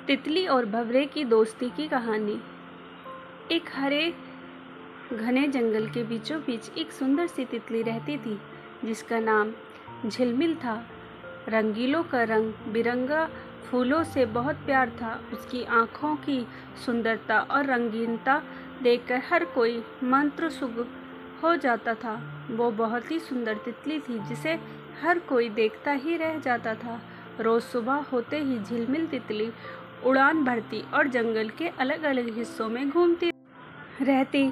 तितली और भंवरे की दोस्ती की कहानी। एक हरे घने जंगल के बीचों बीच एक सुंदर सी तितली रहती थी जिसका नाम झिलमिल था। रंगीलों का रंग बिरंगा फूलों से बहुत प्यार था। उसकी आँखों की सुंदरता और रंगीनता देखकर हर कोई मंत्रमुग्ध हो जाता था। वो बहुत ही सुंदर तितली थी जिसे हर कोई देखता ही रह जाता था। रोज़ सुबह होते ही झिलमिल तितली उड़ान भरती और जंगल के अलग अलग हिस्सों में घूमती रहती।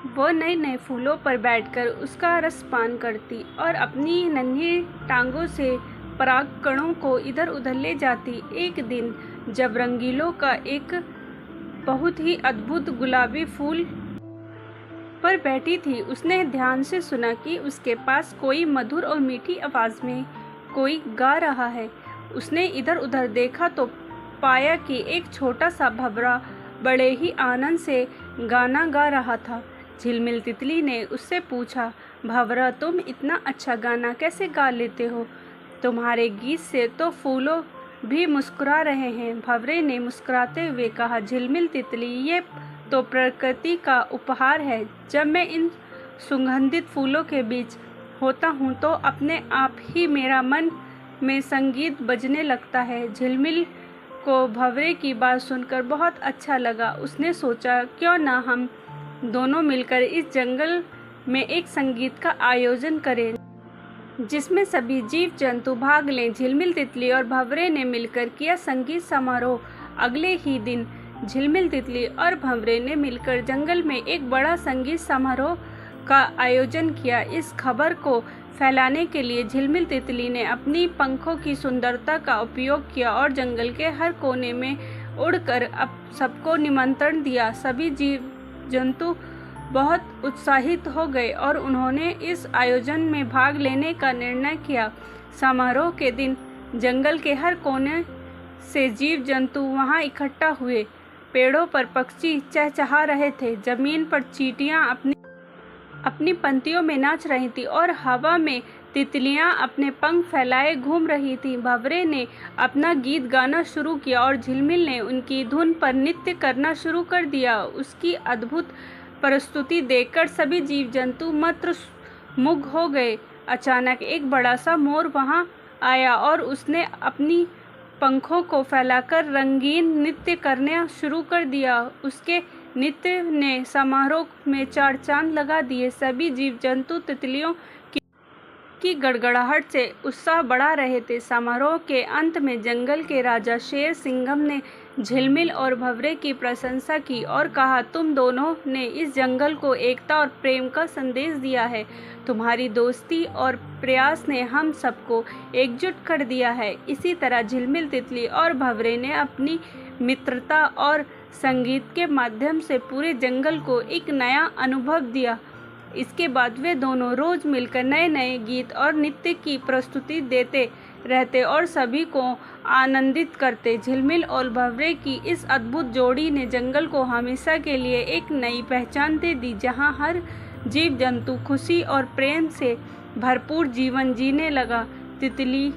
वो नए नए फूलों पर बैठकर उसका रस पान करती और अपनी नन्ही टांगों से पराग कणों को इधर उधर ले जाती। एक दिन जब रंगीलों का एक बहुत ही अद्भुत गुलाबी फूल पर बैठी थी, उसने ध्यान से सुना कि उसके पास कोई मधुर और मीठी आवाज़ में कोई गा रहा है। उसने इधर उधर देखा तो पाया कि एक छोटा सा भंवरा बड़े ही आनंद से गाना गा रहा था। झिलमिल तितली ने उससे पूछा, भंवरा, तुम इतना अच्छा गाना कैसे गा लेते हो? तुम्हारे गीत से तो फूलों भी मुस्कुरा रहे हैं। भंवरे ने मुस्कुराते हुए कहा, झिलमिल तितली, ये तो प्रकृति का उपहार है। जब मैं इन सुगंधित फूलों के बीच होता हूँ तो अपने आप ही मेरा मन में संगीत बजने लगता है। झिलमिल को भंवरे की बात सुनकर बहुत अच्छा लगा। उसने सोचा, क्यों ना हम दोनों मिलकर इस जंगल में एक संगीत का आयोजन करें जिसमें सभी जीव जंतु भाग लें। झिलमिल तितली और भंवरे ने मिलकर किया संगीत समारोह। अगले ही दिन झिलमिल तितली और भंवरे ने मिलकर जंगल में एक बड़ा संगीत समारोह का आयोजन किया। इस खबर को फैलाने के लिए झिलमिल तितली ने अपनी पंखों की सुंदरता का उपयोग किया और जंगल के हर कोने में उड़कर अब सबको निमंत्रण दिया। सभी जीव जंतु बहुत उत्साहित हो गए और उन्होंने इस आयोजन में भाग लेने का निर्णय किया। समारोह के दिन जंगल के हर कोने से जीव जंतु वहां इकट्ठा हुए। पेड़ों पर पक्षी चहचहा रहे थे, जमीन पर चींटियां अपनी पंक्तियों में नाच रही थी और हवा में तितलियां अपने पंख फैलाए घूम रही थीं। भंवरे ने अपना गीत गाना शुरू किया और झिलमिल ने उनकी धुन पर नृत्य करना शुरू कर दिया। उसकी अद्भुत प्रस्तुति देखकर सभी जीव जंतु मंत्रमुग्ध हो गए। अचानक एक बड़ा सा मोर वहां आया और उसने अपनी पंखों को फैलाकर रंगीन नृत्य करना शुरू कर दिया। उसके नृत्य ने समारोह में चार चांद लगा दिए। सभी जीव जंतु तितलियों की गड़गड़ाहट से उत्साह बढ़ा रहे थे। समारोह के अंत में जंगल के राजा शेर सिंघम ने झिलमिल और भंवरे की प्रशंसा की और कहा, तुम दोनों ने इस जंगल को एकता और प्रेम का संदेश दिया है। तुम्हारी दोस्ती और प्रयास ने हम सबको एकजुट कर दिया है। इसी तरह झिलमिल तितली और भंवरे ने अपनी मित्रता और संगीत के माध्यम से पूरे जंगल को एक नया अनुभव दिया। इसके बाद वे दोनों रोज मिलकर नए नए गीत और नृत्य की प्रस्तुति देते रहते और सभी को आनंदित करते। झिलमिल और भंवरे की इस अद्भुत जोड़ी ने जंगल को हमेशा के लिए एक नई पहचान दे दी, जहां हर जीव जंतु खुशी और प्रेम से भरपूर जीवन जीने लगा। तितली,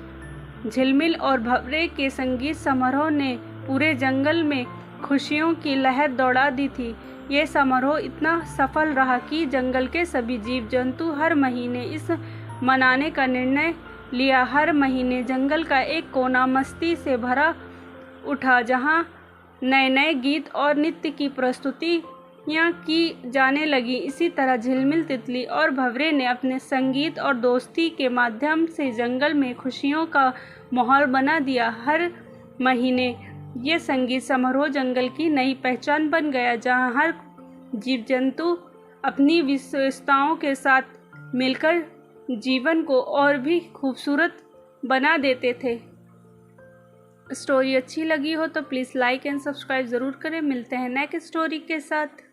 झिलमिल और भंवरे के संगीत समारोह ने पूरे जंगल में खुशियों की लहर दौड़ा दी थी। ये समारोह इतना सफल रहा कि जंगल के सभी जीव जंतु हर महीने इस मनाने का निर्णय लिया। हर महीने जंगल का एक कोना मस्ती से भरा उठा, जहां नए नए गीत और नृत्य की प्रस्तुतियां की जाने लगी। इसी तरह झिलमिल तितली और भंवरे ने अपने संगीत और दोस्ती के माध्यम से जंगल में खुशियों का माहौल बना दिया। हर महीने ये संगीत समारोह जंगल की नई पहचान बन गया, जहां हर जीव जंतु अपनी विशेषताओं के साथ मिलकर जीवन को और भी खूबसूरत बना देते थे। स्टोरी अच्छी लगी हो तो प्लीज़ लाइक एंड सब्सक्राइब ज़रूर करें। मिलते हैं नेक्स्ट स्टोरी के साथ।